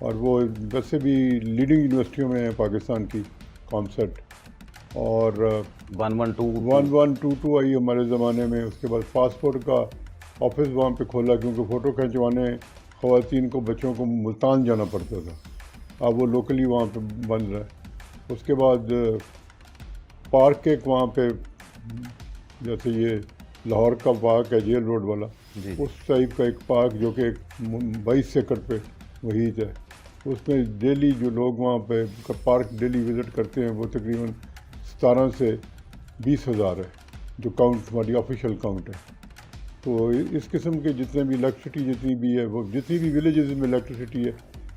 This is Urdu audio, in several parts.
اور وہ ویسے بھی لیڈنگ یونیورسٹیوں میں ہیں پاکستان کی کامسیٹ، اور 1122 آئی ہمارے زمانے میں. اس کے بعد پاسپورٹ کا آفس وہاں پہ کھولا کیونکہ فوٹو کھنچوانے خواتین کو بچوں کو ملتان جانا پڑتا تھا. اب وہ لوکلی وہاں پہ بن رہا ہے. اس کے بعد پارک ایک وہاں پہ، جیسے یہ لاہور کا پارک ہے جیل روڈ والا، اس ٹائپ کا ایک پارک جو کہ 22 ایکڑ پہ محیط ہے. اس میں ڈیلی جو لوگ وہاں پہ پارک ڈیلی وزٹ کرتے ہیں وہ تقریباً 17 سے 20 ہزار ہے، جو کاؤنٹ ہماری آفیشیل کاؤنٹ ہے. تو اس قسم کے جتنے بھی الیکٹریسٹی جتنی بھی ہے، وہ جتنی بھی ولیجز میں الیکٹریسٹی ہے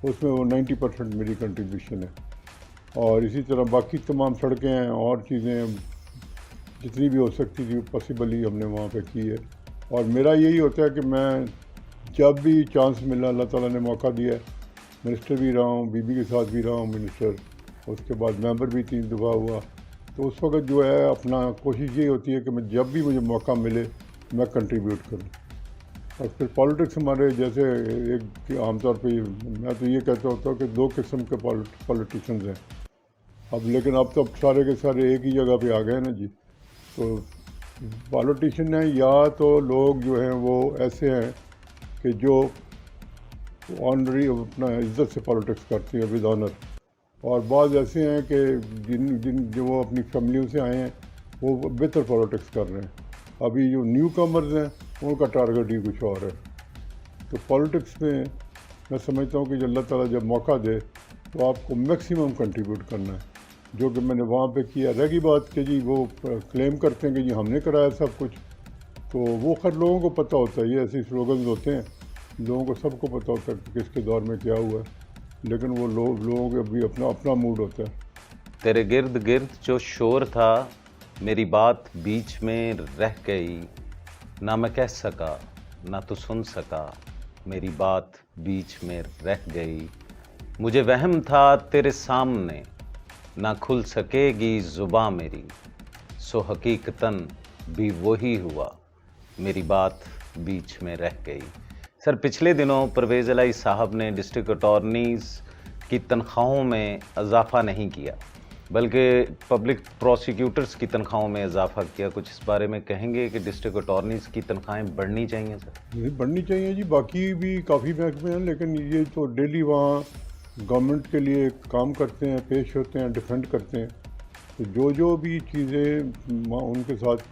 اس میں وہ 90% میری کنٹریبیوشن ہے. اور اسی طرح باقی تمام سڑکیں ہیں اور چیزیں جتنی بھی ہو سکتی تھی پاسبلی ہم نے وہاں پہ کی ہے. اور میرا یہی ہوتا ہے کہ میں جب بھی چانس ملا، اللہ تعالیٰ نے موقع دیا ہے، منسٹر بھی رہا ہوں، بی بی کے ساتھ بھی رہا ہوں منسٹر، اس کے بعد ممبر بھی 3 دفعہ ہوا. تو اس وقت جو ہے اپنا کوشش یہی ہوتی ہے کہ میں جب بھی مجھے موقع ملے میں کنٹریبیوٹ کروں. اور پھر پالیٹکس ہمارے جیسے ایک عام طور پہ میں تو یہ کہتا ہوتا ہوں کہ 2 قسم کے پالیٹیشنز ہیں اب، لیکن اب تو سارے کے سارے ایک ہی جگہ پہ آ گئے نا جی. تو پالیٹیشین ہیں یا تو لوگ جو ہیں وہ ایسے ہیں کہ جو آنری اپنا عزت سے پالیٹکس کرتے ہیں ود آنر، اور بعض ایسے ہیں کہ جو وہ اپنی فیملیوں سے آئے ہیں وہ بہتر پالیٹکس کر رہے ہیں. ابھی جو نیو کمرز ہیں ان کا ٹارگٹ ہی کچھ اور ہے. تو پالیٹکس میں سمجھتا ہوں کہ جو اللہ تعالیٰ جب موقع دے تو آپ کو میکسیمم کنٹریبیوٹ کرنا ہے، جو کہ میں نے وہاں پہ کیا. رہ گئی بات کہ جی وہ کلیم کرتے ہیں کہ جی ہم نے کرایا سب کچھ، تو وہ خیر لوگوں کو پتہ ہوتا ہے، یہ ایسے سلوگنز ہوتے ہیں، لوگوں کو سب کو پتہ ہوتا ہے کہ کس کے دور میں کیا ہوا ہے، لیکن وہ لوگوں کا بھی اپنا موڈ ہوتا ہے. تیرے گرد گرد جو شور تھا، میری بات بیچ میں رہ گئی، نہ میں کہہ سکا نہ تو سن سکا، میری بات بیچ میں رہ گئی. مجھے وہم تھا تیرے سامنے نہ کھل سکے گی زباں میری، سو حقیقتاً بھی وہی ہوا، میری بات بیچ میں رہ گئی. سر، پچھلے دنوں پرویز الہی صاحب نے ڈسٹرکٹ اٹارنیز کی تنخواہوں میں اضافہ نہیں کیا بلکہ پبلک پروسیکیوٹرز کی تنخواہوں میں اضافہ کیا. کچھ اس بارے میں کہیں گے کہ ڈسٹرکٹ اٹارنیز کی تنخواہیں بڑھنی چاہیے سر؟ بڑھنی چاہیے جی. باقی بھی کافی محکمے ہیں، لیکن یہ تو ڈیلی وہاں گورنمنٹ کے لیے کام کرتے ہیں، پیش ہوتے ہیں، ڈیفینڈ کرتے ہیں. تو جو بھی چیزیں ان کے ساتھ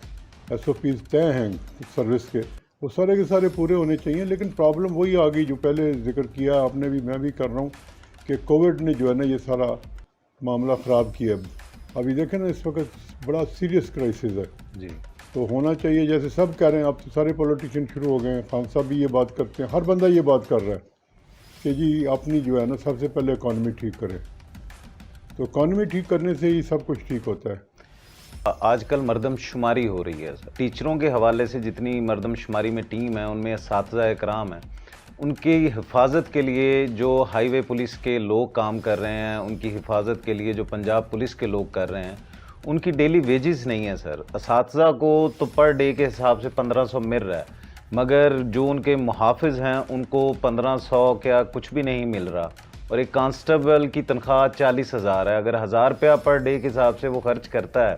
ایس او پیز طے ہیں سروس کے، وہ سارے کے سارے پورے ہونے چاہیے. لیکن پرابلم وہی آ گئی جو پہلے ذکر کیا آپ نے بھی، میں بھی کر رہا ہوں، کہ کووڈ نے جو ہے نا یہ سارا معاملہ خراب کیا. ابھی دیکھیں نا اس وقت بڑا سیریس کرائسس ہے جی. تو ہونا چاہیے، جیسے سب کہہ رہے ہیں، اب تو سارے پولیٹیشین شروع ہو گئے ہیں، خان صاحب بھی یہ بات کرتے ہیں، ہر بندہ یہ بات کر رہا ہے کہ جی اپنی جو ہے نا سب سے پہلے اکانومی ٹھیک کرے. تو اکانومی ٹھیک کرنے سے ہی سب کچھ ٹھیک ہوتا ہے. آج کل مردم شماری ہو رہی ہے سر، ٹیچروں کے حوالے سے جتنی مردم شماری میں ٹیم ہے ان میں اساتذہ اکرام ہیں، ان کی حفاظت کے لیے جو ہائی وے پولیس کے لوگ کام کر رہے ہیں، ان کی حفاظت کے لیے جو پنجاب پولیس کے لوگ کر رہے ہیں، ان کی ڈیلی ویجز نہیں ہے سر. اساتذہ کو تو پر ڈے کے حساب سے 1500 مل رہا ہے، مگر جو ان کے محافظ ہیں ان کو 1500 کیا کچھ بھی نہیں مل رہا. اور ایک کانسٹیبل کی تنخواہ 40,000 ہے. اگر 1000 روپیہ پر ڈے کے حساب سے وہ خرچ کرتا ہے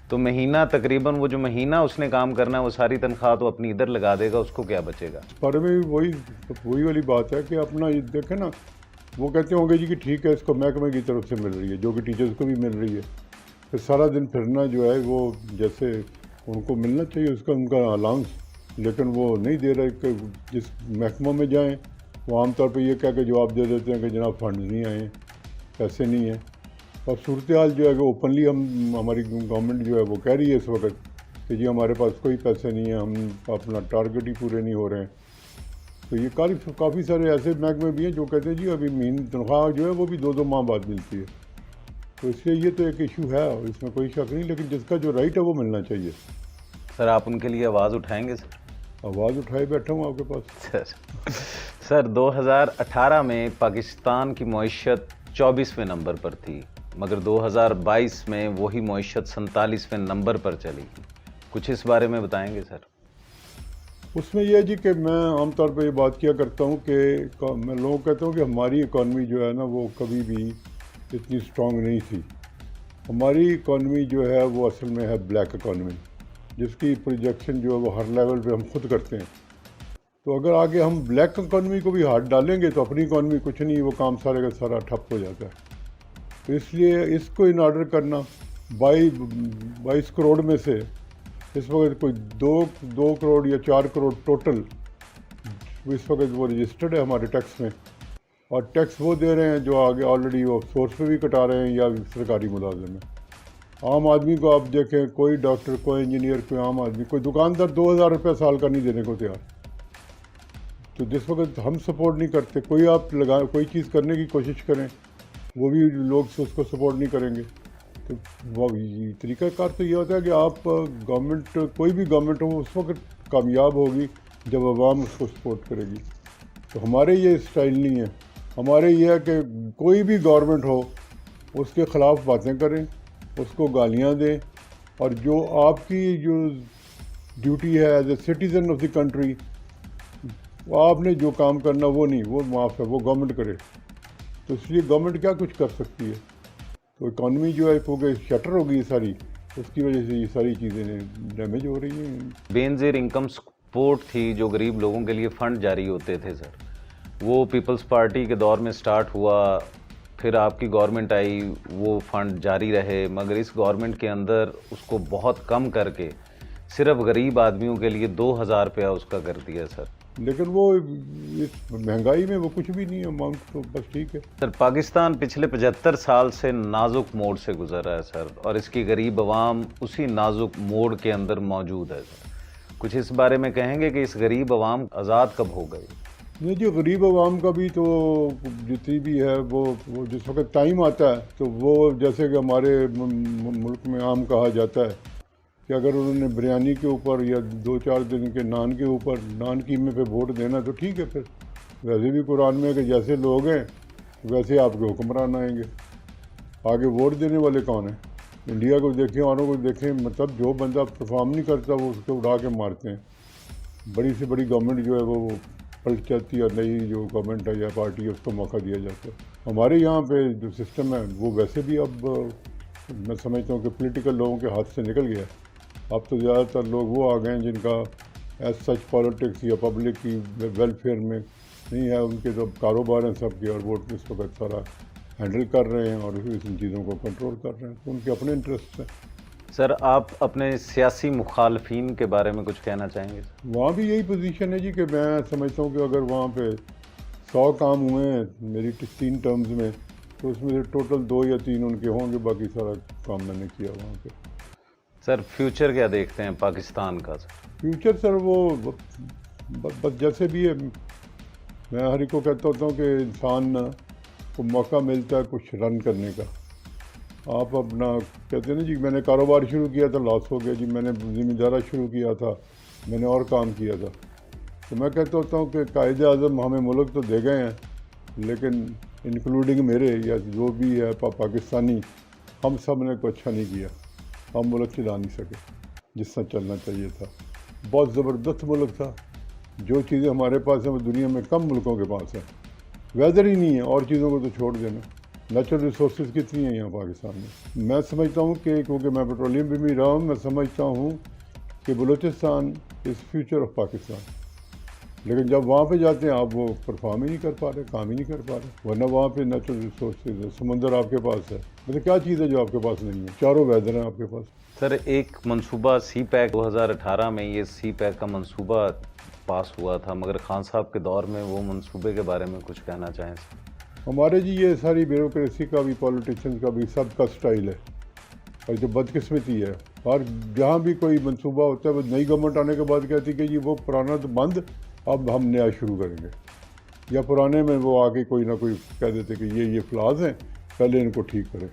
تو مہینہ تقریباً وہ جو مہینہ اس نے کام کرنا ہے وہ ساری تنخواہ تو اپنی ادھر لگا دے گا، اس کو کیا بچے گا؟ اس بارے میں وہی والی بات ہے کہ اپنا یہ دیکھیں نا، وہ کہتے ہوں گے جی کہ ٹھیک ہے اس کو محکمے کی طرف سے مل رہی ہے، جو کہ ٹیچرز کو بھی مل رہی ہے. پھر سارا دن پھرنا جو ہے وہ جیسے ان کو ملنا چاہیے اس کا ان کا الاؤنس، لیکن وہ نہیں دے رہے. کہ جس محکموں میں جائیں وہ عام طور پہ یہ کہہ کے جواب دے دیتے ہیں کہ جناب فنڈز نہیں آئے ہیں، پیسے نہیں ہیں. اور صورتحال جو ہے کہ اوپنلی ہماری گورنمنٹ جو ہے وہ کہہ رہی ہے اس وقت کہ جی ہمارے پاس کوئی پیسے نہیں ہیں، ہم اپنا ٹارگٹ ہی پورے نہیں ہو رہے ہیں. تو یہ کافی سارے ایسے محکمے بھی ہیں جو کہتے ہیں جی ابھی مہینے تنخواہ جو ہے وہ بھی 2 ماہ بعد ملتی ہے. تو اس لیے یہ تو ایک ایشو ہے، اس میں کوئی شک نہیں، لیکن جس کا جو رائٹ ہے وہ ملنا چاہیے. سر، آپ ان کے لیے آواز اٹھائیں گے سر؟ آواز اٹھائے بیٹھا ہوں آپ کے پاس. سر 2018 میں پاکستان کی معیشت 24ویں نمبر پر تھی، مگر 2022 میں وہی معیشت 47ویں نمبر پر چلی. کچھ اس بارے میں بتائیں گے سر؟ اس میں یہ ہے جی کہ میں عام طور پہ یہ بات کیا کرتا ہوں کہ میں لوگوں کو کہتا ہوں کہ ہماری اکانومی جو ہے نا وہ کبھی بھی اتنی اسٹرانگ نہیں تھی. ہماری اکانومی جو ہے وہ اصل میں ہے بلیک اکانومی، جس کی پروجیکشن جو ہے وہ ہر لیول پہ ہم خود کرتے ہیں. تو اگر آگے ہم بلیک اکانومی کو بھی ہاتھ ڈالیں گے تو اپنی اکانومی کچھ نہیں، وہ کام سارے کا سارا ٹھپ ہو جاتا ہے. تو اس لیے اس کو ان آرڈر کرنا 22 کروڑ میں سے اس وقت کوئی 2 کروڑ یا 4 کروڑ ٹوٹل اس وقت وہ رجسٹرڈ ہے ہمارے ٹیکس میں، اور ٹیکس وہ دے رہے ہیں جو آگے آلریڈی وہ سورس پہ بھی کٹا رہے ہیں یا سرکاری ملازم ہیں. عام آدمی کو آپ دیکھیں، کوئی ڈاکٹر، کوئی انجینئر، کوئی عام آدمی، کوئی دکاندار 2000 روپے سال کا نہیں دینے کو تیار. تو جس وقت ہم سپورٹ نہیں کرتے، کوئی چیز کرنے کی کوشش کریں وہ بھی لوگ اس کو سپورٹ نہیں کریں گے. تو وہ طریقہ کار تو یہ ہوتا ہے کہ آپ گورنمنٹ، کوئی بھی گورنمنٹ ہو اس وقت کامیاب ہوگی جب عوام اس کو سپورٹ کرے گی. تو ہمارے یہ اسٹائل نہیں ہے. ہمارے یہ ہے کہ کوئی بھی گورنمنٹ ہو اس کے خلاف باتیں کریں، اس کو گالیاں دیں، اور جو آپ کی جو ڈیوٹی ہے as a citizen of the country, آپ نے جو کام کرنا وہ نہیں، وہ معاف ہے، وہ گورنمنٹ کرے. تو اس لیے گورنمنٹ کیا کچھ کر سکتی ہے. تو اکانومی جو ہے کیونکہ شٹر ہوگی ساری، اس کی وجہ سے یہ ساری چیزیں ڈیمیج ہو رہی ہیں. بے نظیر انکم سپورٹ تھی جو غریب لوگوں کے لیے فنڈ جاری ہوتے تھے سر، وہ پیپلز پارٹی کے دور میں سٹارٹ ہوا، پھر آپ کی گورنمنٹ آئی، وہ فنڈ جاری رہے، مگر اس گورنمنٹ کے اندر اس کو بہت کم کر کے صرف غریب آدمیوں کے لیے 2000 روپیہ اس کا کر دیا سر. لیکن وہ اس مہنگائی میں وہ کچھ بھی نہیں ہے، اماؤنٹ تو بس ٹھیک ہے. سر پاکستان پچھلے 75 سال سے نازک موڑ سے گزر رہا ہے سر، اور اس کی غریب عوام اسی نازک موڑ کے اندر موجود ہے سر. کچھ اس بارے میں کہیں گے کہ اس غریب عوام آزاد کب ہو گئی؟ نہیں جی، غریب عوام کا بھی تو جتنی بھی ہے وہ جس وقت ٹائم آتا ہے تو وہ جیسے کہ ہمارے ملک میں عام کہا جاتا ہے کہ اگر انہوں نے بریانی کے اوپر یا 2-4 دن کے نان کے اوپر نان قیمے پہ ووٹ دینا تو ٹھیک ہے. پھر ویسے بھی قرآن میں کہ جیسے لوگ ہیں ویسے آپ کے حکمران آئیں گے. آگے ووٹ دینے والے کون ہیں؟ انڈیا کو دیکھیں، اوروں کو دیکھیں، مطلب جو بندہ پرفارم نہیں کرتا وہ اس کو اڑا کے مارتے ہیں. بڑی سے بڑی گورنمنٹ جو ہے وہ پلٹ جاتی ہے، اور نئی جو گورنمنٹ ہے یا پارٹی ہے اس کو موقع دیا جاتا ہے. ہمارے یہاں پہ جو سسٹم ہے وہ ویسے بھی اب میں سمجھتا ہوں کہ پولیٹیکل لوگوں کے ہاتھ سے نکل گیا ہے. اب تو زیادہ تر لوگ وہ آ گئے ہیں جن کا ایز سچ پالیٹکس یا پبلک کی ویلفیئر میں نہیں ہے، ان کے تو کاروبار ہیں سب کے، اور وہ اس وقت سارا ہینڈل کر رہے ہیں اور ان چیزوں کو کنٹرول کر رہے ہیں. تو ان کے اپنے انٹرسٹ ہیں. سر آپ اپنے سیاسی مخالفین کے بارے میں کچھ کہنا چاہیں گے؟ وہاں بھی یہی پوزیشن ہے جی کہ میں سمجھتا ہوں کہ اگر وہاں پہ 100 کام ہوئے ہیں میری 3 ٹرمز میں تو اس میں سے ٹوٹل 2 یا 3 ان کے ہوں گے، باقی سارا کام میں نے کیا وہاں پہ. سر فیوچر کیا دیکھتے ہیں پاکستان کا؟ فیوچر سر وہ بس جیسے بھی ہے، میں ہر ایک کو کہتا ہوتا ہوں کہ انسان کو موقع ملتا ہے کچھ رن کرنے کا. آپ اپنا کہتے ہیں نا جی، میں نے کاروبار شروع کیا تھا لاس ہو گیا جی، میں نے زمیندارہ شروع کیا تھا، میں نے اور کام کیا تھا. تو میں کہتا ہوتا ہوں کہ قائد اعظم ہمیں ملک تو دے گئے ہیں، لیکن انکلوڈنگ میرے یا جو بھی ہے پاکستانی، ہم سب نے کوئی اچھا نہیں کیا. ہم ملک چلا نہیں سکے جس طرح چلنا چاہیے تھا. بہت زبردست ملک تھا. جو چیزیں ہمارے پاس ہیں وہ دنیا میں کم ملکوں کے پاس ہیں. ویدر ہی نہیں ہے، اور چیزوں کو تو چھوڑ دینا. نیچرل ریسورسز کتنی ہیں یہاں پاکستان میں. میں سمجھتا ہوں کہ کیونکہ میں پیٹرولیم بھی میں رہا ہوں، میں سمجھتا ہوں کہ Balochistan is future of Pakistan. لیکن جب وہاں پہ جاتے ہیں آپ وہ پرفارم ہی نہیں کر پا رہے، کام ہی نہیں کر پا رہے. ورنہ وہاں پہ نیچرل ریسورسز ہے، سمندر آپ کے پاس ہے، مطلب کیا چیز ہے جو آپ کے پاس نہیں ہے؟ چاروں ویدر ہیں آپ کے پاس. سر ایک منصوبہ سی پیک 2018 میں یہ سی پیک کا منصوبہ پاس ہوا تھا، مگر خان صاحب کے دور میں وہ منصوبے کے بارے میں کچھ کہنا چاہیں سر؟ ہمارے جی یہ ساری بیوروکریسی کا بھی، پولیٹیشین کا بھی، سب کا سٹائل ہے. اور جو بدقسمتی ہے، اور جہاں بھی کوئی منصوبہ ہوتا ہے وہ نئی گورنمنٹ آنے کے بعد کہتی کہ جی وہ پرانا تو بند، اب ہم نیا شروع کریں گے. یا پرانے میں وہ آگے کوئی نہ کوئی کہہ دیتے کہ یہ فلاز ہیں، پہلے ان کو ٹھیک کریں.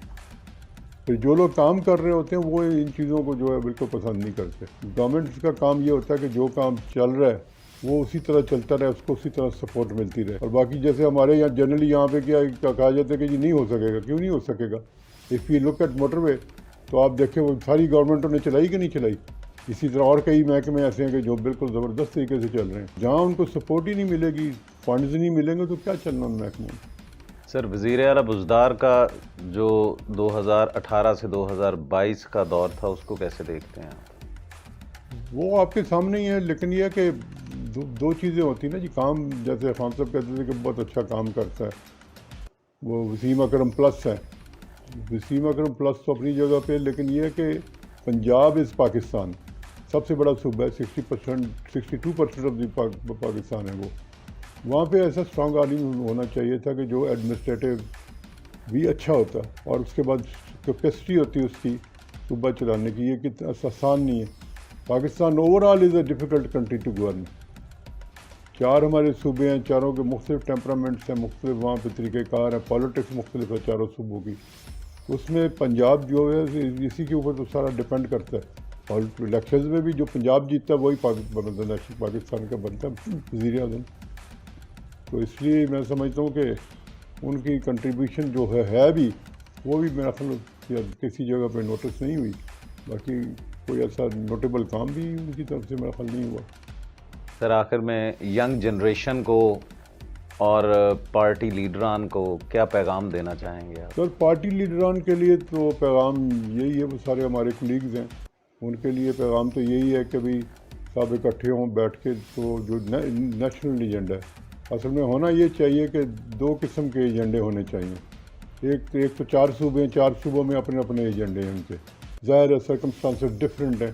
پھر جو لوگ کام کر رہے ہوتے ہیں وہ ان چیزوں کو جو ہے بالکل پسند نہیں کرتے. گورنمنٹ کا کام یہ ہوتا ہے کہ جو کام چل رہا ہے وہ اسی طرح چلتا رہے، اس کو اسی طرح سپورٹ ملتی رہے. اور باقی جیسے ہمارے یہاں جنرلی یہاں پہ کیا کہا جاتا ہے کہ جی نہیں ہو سکے گا. کیوں نہیں ہو سکے گا؟ If you look at motorway تو آپ دیکھیں وہ ساری گورنمنٹوں نے چلائی کہ نہیں چلائی. اسی طرح اور کئی محکمے ایسے ہیں کہ جو بالکل زبردست طریقے سے چل رہے ہیں. جہاں ان کو سپورٹ ہی نہیں ملے گی، فنڈز نہیں ملیں گے، تو کیا چلنا ان محکموں میں. سر، وزیر اعلیٰ بزدار کا جو 2018 سے 2022 کا دور تھا اس کو کیسے دیکھتے ہیں آپ؟ وہ آپ کے سامنے ہی ہے، لیکن یہ ہے کہ دو چیزیں ہوتی ہیں نا جی. کام جیسے خان صاحب کہتے تھے کہ بہت اچھا کام کرتا ہے، وہ وسیم اکرم پلس ہے. وسیم اکرم پلس تو اپنی جگہ پہ، لیکن یہ ہے کہ پنجاب از پاکستان، سب سے بڑا صوبہ ہے. 62% آف دی پاکستان ہے وہ. وہاں پہ ایسا اسٹرانگ آدمی ہونا چاہیے تھا کہ جو ایڈمنسٹریٹو بھی اچھا ہوتا، اور اس کے بعد کیپیسٹی ہوتی اس کی صوبہ چلانے کی. یہ کتنا آسان نہیں ہے. Pakistan overall is a difficult country to govern. 4 ہمارے صوبے ہیں، چاروں کے مختلف ٹیمپرامنٹس ہیں، مختلف وہاں پہ طریقہ کار ہے، پالیٹکس مختلف ہے چاروں صوبوں کی. اس میں پنجاب جو ہے اسی کے اوپر تو سارا ڈپینڈ کرتا ہے. اور الیکشنز میں بھی جو پنجاب جیتا ہے وہی پاکستان کا بنتا ہے وزیر اعظم. تو اس لیے میں سمجھتا ہوں کہ ان کی کنٹریبیوشن جو ہے بھی، وہ بھی میرا خیال کسی جگہ پہ نوٹس نہیں ہوئی. باقی کوئی ایسا نوٹیبل کام بھی ان کی طرف سے میرا خیال نہیں ہوا. سر، آخر میں ینگ جنریشن کو اور پارٹی لیڈران کو کیا پیغام دینا چاہیں گے آپ؟ سر، پارٹی لیڈران کے لیے تو پیغام یہی ہے، وہ سارے ہمارے کولیگز ہیں، ان کے لیے پیغام تو یہی ہے کہ بھئی سب اکٹھے ہوں بیٹھ کے. تو جو نیشنل ایجنڈا ہے اصل میں ہونا یہ چاہیے کہ 2 قسم کے ایجنڈے ہونے چاہیے. ایک تو 4 صوبے ہیں، 4 صوبوں میں اپنے اپنے ایجنڈے ہیں ان کے. ظاہر ہے سرکمسٹانسز ڈفرینٹ ہیں.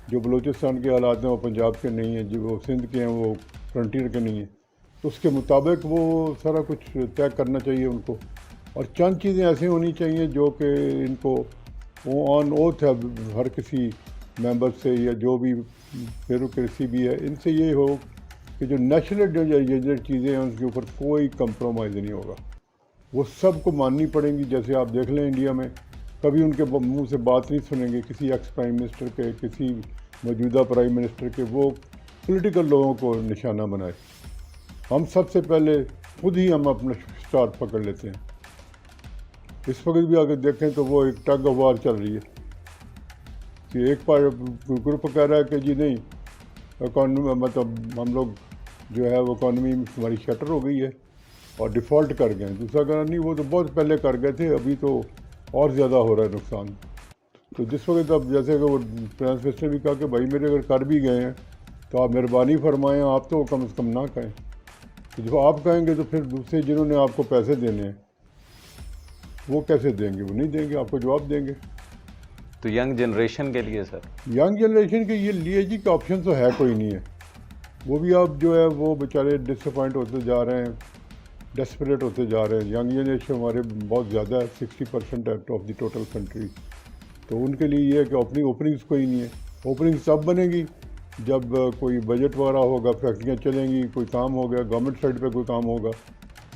جو بلوچستان کے حالات ہیں وہ پنجاب کے نہیں ہیں، جو وہ سندھ کے ہیں وہ فرنٹیئر کے نہیں ہیں. تو اس کے مطابق وہ سارا کچھ طے کرنا چاہیے ان کو. اور چند چیزیں ایسی ہونی چاہیے جو کہ ان کو آن اوتھ ہے ہر کسی ممبر سے، یا جو بھی بیوروکریسی بھی ہے، ان سے یہ ہو کہ جو نیشنل ایجنڈ چیزیں ہیں ان کے اوپر کوئی کمپرومائز نہیں ہوگا. وہ سب کو ماننی پڑیں گی. جیسے آپ دیکھ لیں انڈیا میں کبھی ان کے منہ سے بات نہیں سنیں گے کسی ایکس پرائم منسٹر کے، کسی موجودہ پرائم منسٹر کے، وہ پولیٹیکل لوگوں کو نشانہ بنائے. ہم سب سے پہلے خود ہی ہم اپنا اسٹارٹ پکڑ لیتے ہیں. اس وقت بھی اگر دیکھیں تو وہ ایک ٹگ آف وار چل رہی ہے کہ ایک گروپ کہہ رہا ہے کہ جی نہیں اکانومی، مطلب ہم لوگ جو ہے وہ اکانومی ہماری شٹر ہو گئی ہے اور ڈیفالٹ کر گئے ہیں. دوسرا کہنا نہیں، وہ تو بہت پہلے کر گئے تھے، ابھی تو اور زیادہ ہو رہا ہے نقصان. تو جس وقت اب جیسے کہ وہ فائنانس منسٹر نے بھی کہا کہ بھائی میرے اگر کر بھی گئے ہیں تو آپ مہربانی فرمائیں، آپ تو کم از کم نہ کہیں. تو جب آپ کہیں گے تو پھر دوسرے جنہوں نے آپ کو پیسے دینے ہیں وہ کیسے دیں گے؟ وہ نہیں دیں گے، آپ کو جواب دیں گے. تو ینگ جنریشن کے لیے سر؟ ینگ جنریشن کے یہ لیے جی کا آپشن تو ہے کوئی نہیں ہے. وہ بھی آپ جو ہے وہ بیچارے ڈس اپوائنٹ ہوتے جا رہے ہیں، ڈیسپریٹ ہوتے جا رہے ہیں. ینگ جنریشن ہمارے بہت زیادہ ہے، 60% آف دی ٹوٹل کنٹری. تو ان کے لیے یہ ہے کہ اوپننگز کوئی نہیں ہے. اوپننگز تب بنے گی جب کوئی بجٹ وغیرہ ہوگا، فیکٹریاں چلیں گی، کوئی کام ہو گیا، گورنمنٹ سائڈ پہ کوئی کام ہوگا.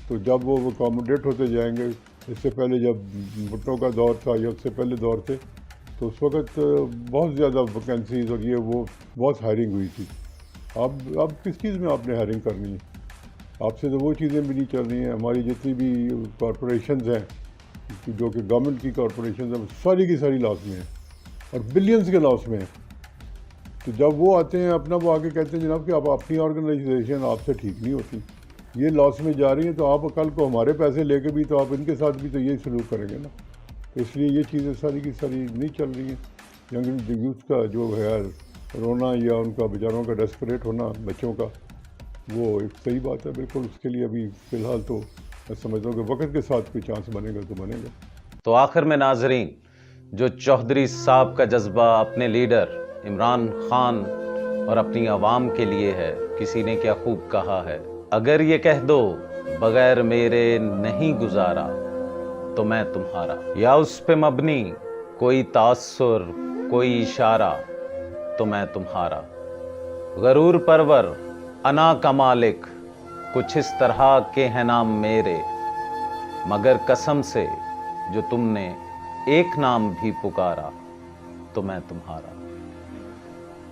تو جب وہ اکاموڈیٹ ہوتے جائیں گے. اس سے پہلے جب بھٹو کا دور تھا یا اس سے پہلے دور تھے تو اس وقت بہت زیادہ ویکینسیز اور یہ وہ بہت ہائرنگ ہوئی تھی. اب کس چیز میں آپ نے ہائرنگ کرنی ہے؟ آپ سے تو وہ چیزیں بھی نہیں چل رہی ہیں. ہماری جتنی بھی کارپوریشنز ہیں جو کہ گورنمنٹ کی کارپوریشنز ہیں، ساری کی ساری لاس میں ہیں اور بلینز کے لاس میں ہیں. تو جب وہ آتے ہیں اپنا، وہ آگے کہتے ہیں جناب کہ آپ اپنی آرگنائزیشن آپ سے ٹھیک نہیں ہوتی، یہ لاس میں جا رہی ہیں، تو آپ کل کو ہمارے پیسے لے کے بھی تو آپ ان کے ساتھ بھی تو یہی سلوک کریں گے نا. تو اس لیے یہ چیزیں ساری کی ساری نہیں چل رہی ہیں. ینگ یوتھ کا جو ہے رونا یا ان کا بیچاروں کا ڈیسپریٹ ہونا بچوں کا، وہ ایک صحیح بات ہے بالکل. اس کے لیے ابھی فی الحال تو میں سمجھتا ہوں کہ وقت کے ساتھ کوئی چانس بنے گا تو بنے گا. تو آخر میں ناظرین، جو چودھری صاحب کا جذبہ اپنے لیڈر عمران خان اور اپنی عوام کے لیے ہے، کسی نے کیا خوب کہا ہے، اگر یہ کہہ دو بغیر میرے نہیں گزارا تو میں تمہارا، یا اس پہ مبنی کوئی تاثر کوئی اشارہ تو میں تمہارا. غرور پرور انا کا مالک کچھ اس طرح کے ہیں نام میرے، مگر قسم سے جو تم نے ایک نام بھی پکارا تو میں تمہارا.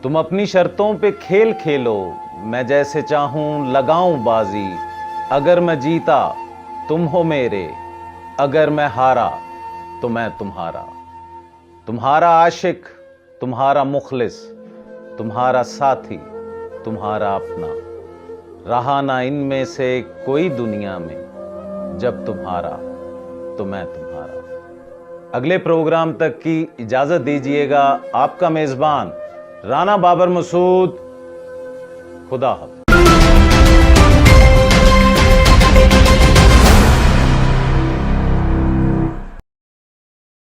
تم اپنی شرطوں پہ کھیل کھیلو، میں جیسے چاہوں لگاؤں بازی. اگر میں جیتا تم ہو میرے، اگر میں ہارا تو میں تمہارا. تمہارا عاشق، تمہارا مخلص، تمہارا ساتھی، تمہارا اپنا، رہا نہ ان میں سے کوئی دنیا میں، جب تمہارا تو میں تمہارا۔ اگلے پروگرام تک کی اجازت دیجیے گا آپ کا میزبان رانا بابر مسعود۔ خدا حافظ۔